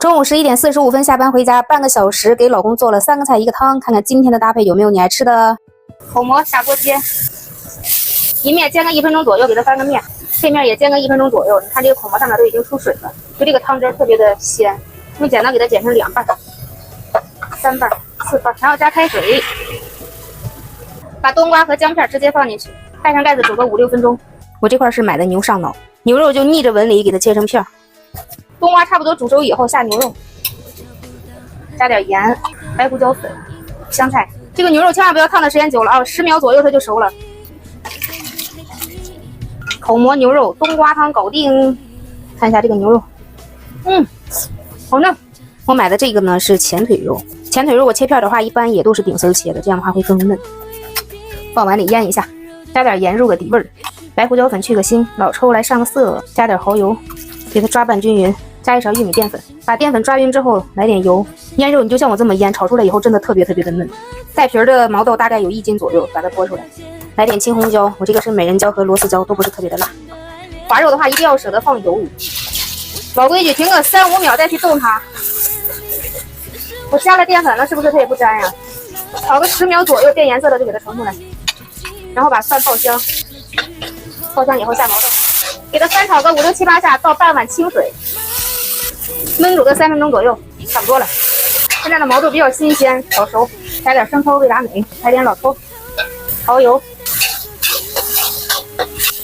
中午11點45分下班回家，半個小時給老公做了3個菜1個湯，看看今天的搭配有沒有你愛吃的。口蘑下鍋煎，一面煎個1分鐘左右，給它翻個面，這面也煎個1分鐘左右。你看這個口蘑上面都已經出水了，就這個湯汁特別的鮮。用剪刀給它剪成2瓣、3瓣、4瓣，然後加開水，把冬瓜和薑片直接放進去，蓋上蓋子煮個5、6分鐘。我這塊是買的牛上腦，牛肉就逆着紋理給它切成片。冬瓜差不多煮熟以後下牛肉，加點鹽、白胡椒粉、香菜。這個牛肉千萬不要燙的時間久了啊，10秒左右它就熟了。口蘑牛肉冬瓜湯搞定。看一下這個牛肉，好嫩。我買的這個呢是前腿肉，前腿肉我切片的話一般也都是顶丝切的，這樣的話會更嫩。放碗裡腌一下，加點鹽入個底味兒，白胡椒粉去個腥，老抽來上個色，加點蚝油，給它抓拌均匀，加一勺玉米澱粉，把澱粉抓匀之後來點油。腌肉你就像我這麼腌，炒出來以後真的特別的嫩。帶皮的毛豆大概有1斤左右，把它剥出来，來點青紅椒，我这個是美人椒和螺絲椒，都不是特別的辣。滑肉的話一定要捨得放油。老規矩，停個3、5秒再去動它。我加了澱粉了，是不是它也不粘呀？炒個10秒左右，變顏色了就給它盛出來，然後把蒜爆香，爆香以後下毛豆，給它翻炒個5、6、7、8下，倒半碗清水，燜煮個3分鐘左右，差不多了。现在的毛豆比較新鮮，炒熟，加點生抽、味達美，來點老抽、蚝油，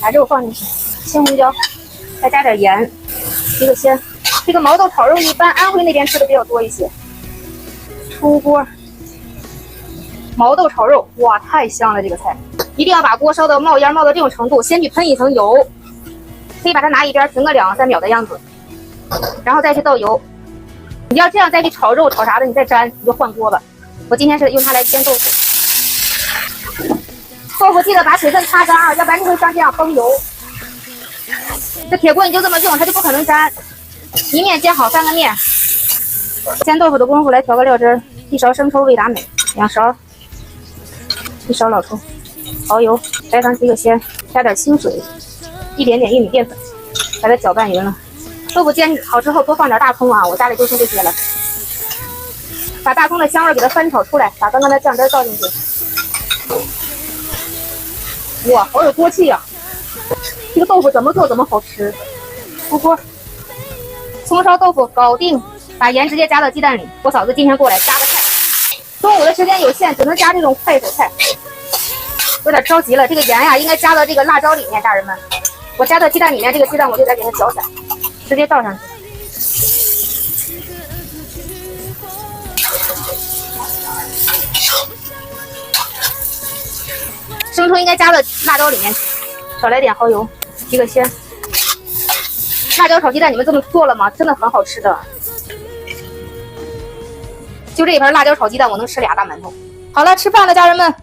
把肉放進去，青紅椒，再加點鹽，提個鮮。這個毛豆炒肉一般安徽那邊吃的比較多一些。出鍋，毛豆炒肉，哇，太香了！這個菜一定要把鍋燒到冒煙，冒到這種程度，先去噴一層油，可以把它拿一邊停個2、3秒的樣子，然后再去倒油。你要這樣再去炒肉、炒啥的，你再粘，你就換鍋吧。我今天是用它來煎豆腐。豆腐記得把水分擦干啊，要不然就會像這樣崩油。這鐵鍋你就這麼用，它就不可能粘。一面煎好翻個面。煎豆腐的功夫來調個料汁，1勺生抽、味達美，2勺，1勺老抽，蚝油，白糖提個鮮，加點清水，一點點玉米澱粉，把它攪拌匀了。豆腐煎好之後多放點大蔥啊，我家裡就剩這些了。把大蔥的香味給它翻炒出來，把剛剛的醬汁倒進去。哇，好有鍋氣啊！這個豆腐怎麼做怎麼好吃。出鍋，蔥燒豆腐搞定。把鹽直接加到雞蛋裡。我嫂子今天過來加個菜，中午的時間有限，只能加這種快手菜。有點着急了，這個鹽呀應該加到這個辣椒裡面，大人們。我加到雞蛋裡面，這個雞蛋我就得給它攪散，直接倒上去。生抽應該加到辣椒裡面，少來點蚝油，提個鮮。辣椒炒雞蛋你們這麼做了嗎？真的很好吃的。就这一盘辣椒炒鸡蛋，我能吃2大馒头。好了，吃飯了，家人們。